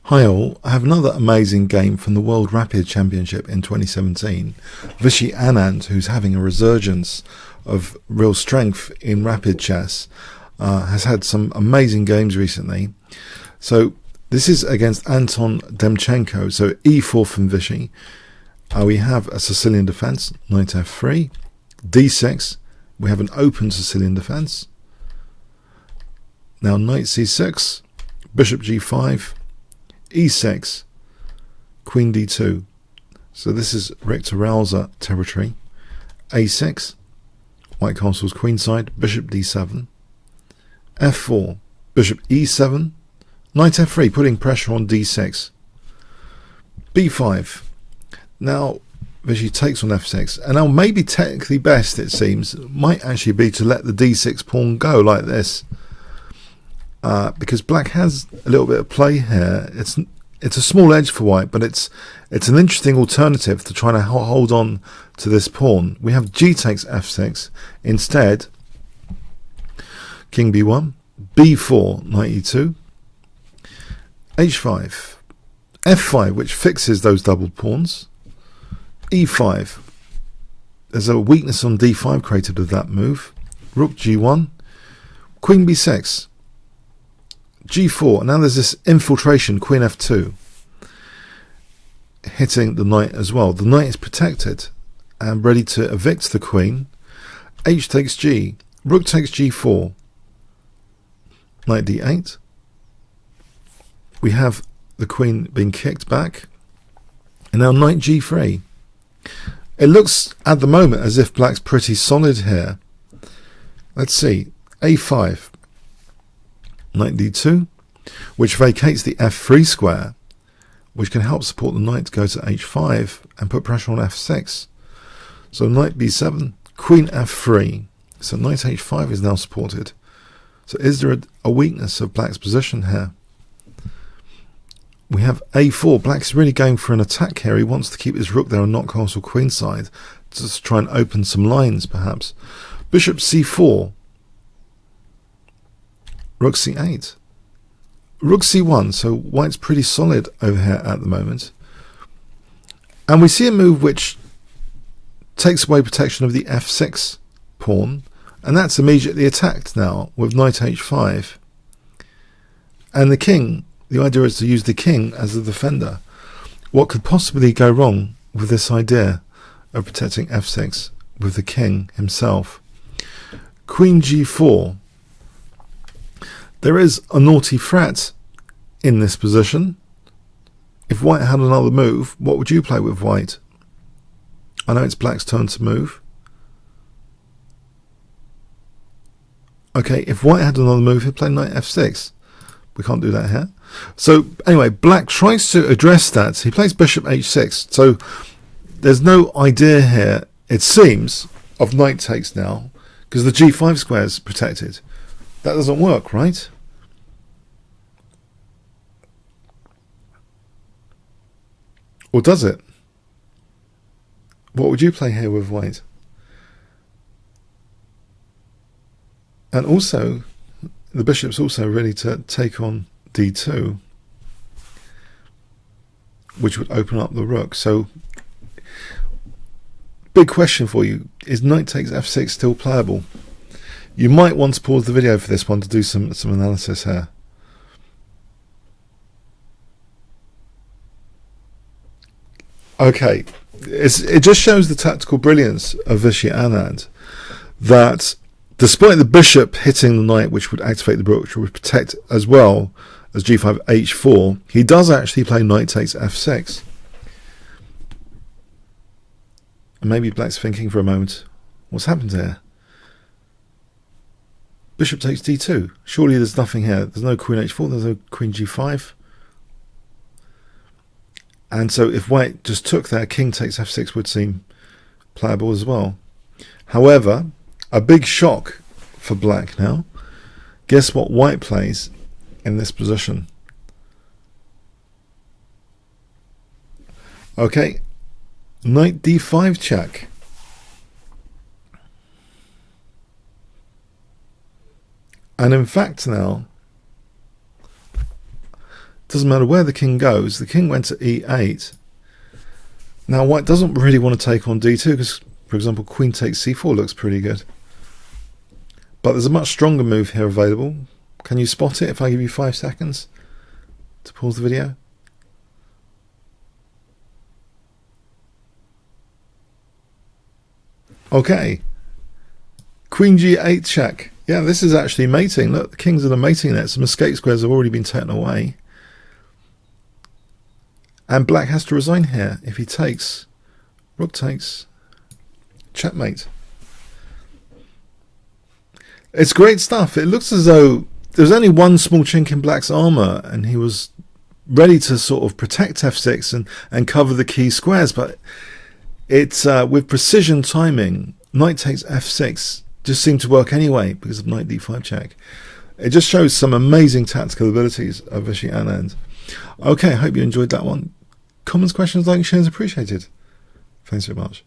Hi all, I have another amazing game from the World Rapid Championship in 2017. Vishy Anand, who's having a resurgence of real strength in rapid chess, has had some amazing games recently. So this is against Anton Demchenko, so e4 from Vishy. We have a Sicilian defense, knight f3, d6, we have an open Sicilian defense. Now knight c6, bishop g5, e6, queen d2. So this is Richter-Rauser territory. a6, white castle's queenside, bishop d7, f4, bishop e7, knight f3, putting pressure on d6, b5. Now Vishy takes on f6, and now maybe technically best, it seems, might actually be to let the d6 pawn go like this. Because black has a little bit of play here. It's a small edge for white, but it's an interesting alternative to trying to hold on to this pawn. We have g takes f6 instead. King b1, b4, knight e2, h5, f5, which fixes those double pawns, e5. There's a weakness on d5 created with that move. Rook g1, queen b6, g4. Now there's this infiltration, queen f2, hitting the knight as well. The knight is protected and ready to evict the queen. H takes g, rook takes g4, knight d8. We have the queen being kicked back, and now knight g3. It looks at the moment as if black's pretty solid here. Let's see, a5, knight d2, which vacates the f3 square, which can help support the knight to go to h5 and put pressure on f6. So knight b7, queen f3. So knight h5 is now supported. So is there a weakness of black's position here? We have a4. Black's really going for an attack here. He wants to keep his rook there and not castle queenside, just to try and open some lines perhaps. Bishop c4, rook c8, rook c1. So white's pretty solid over here at the moment, and we see a move which takes away protection of the f6 pawn, and that's immediately attacked now with knight h5. And the king, the idea is to use the king as the defender. What could possibly go wrong with this idea of protecting f6 with the king himself? Queen g4. There is a naughty threat in this position. If white had another move, what would you play with white? I know it's black's turn to move. Okay, if white had another move, he'd play knight f6. We can't do that here. So anyway, black tries to address that. He plays bishop h6. So there's no idea here, it seems, of knight takes now, because the g5 square is protected. That doesn't work, right? Or does it? What would you play here with white? And also, the bishop's also ready to take on d2, which would open up the rook. So, big question for you, is knight takes f6 still playable? You might want to pause the video for this one to do some analysis here. Okay, it just shows the tactical brilliance of Vishy Anand, that despite the bishop hitting the knight, which would activate the rook, which would protect as well as g5 h4, he does actually play knight takes f6. And maybe black's thinking for a moment, what's happened here? Bishop takes d2. Surely there's nothing here. There's no queen h4, there's no queen g5. And so if white just took there, king takes f6 would seem playable as well. However, a big shock for black now. Guess what white plays in this position? Okay, knight d5 check. And in fact now, Doesn't matter where the king goes. The king went to e8. Now white doesn't really want to take on d2 because, for example, queen takes c4 looks pretty good. But there's a much stronger move here available. Can you spot it if I give you 5 seconds to pause the video? Okay. Queen g8 check. Yeah, this is actually mating. Look, the kings are the mating net. Some escape squares have already been taken away. And black has to resign here if he takes. Rook takes. Checkmate. It's great stuff. It looks as though there's only one small chink in black's armor and he was ready to sort of protect f6 and cover the key squares, but it's with precision timing, knight takes f6 just seemed to work anyway because of knight d5 check. It just shows some amazing tactical abilities of Vishy Anand. Okay, I hope you enjoyed that one. Comments, questions, likes, shares appreciated. Thanks so much.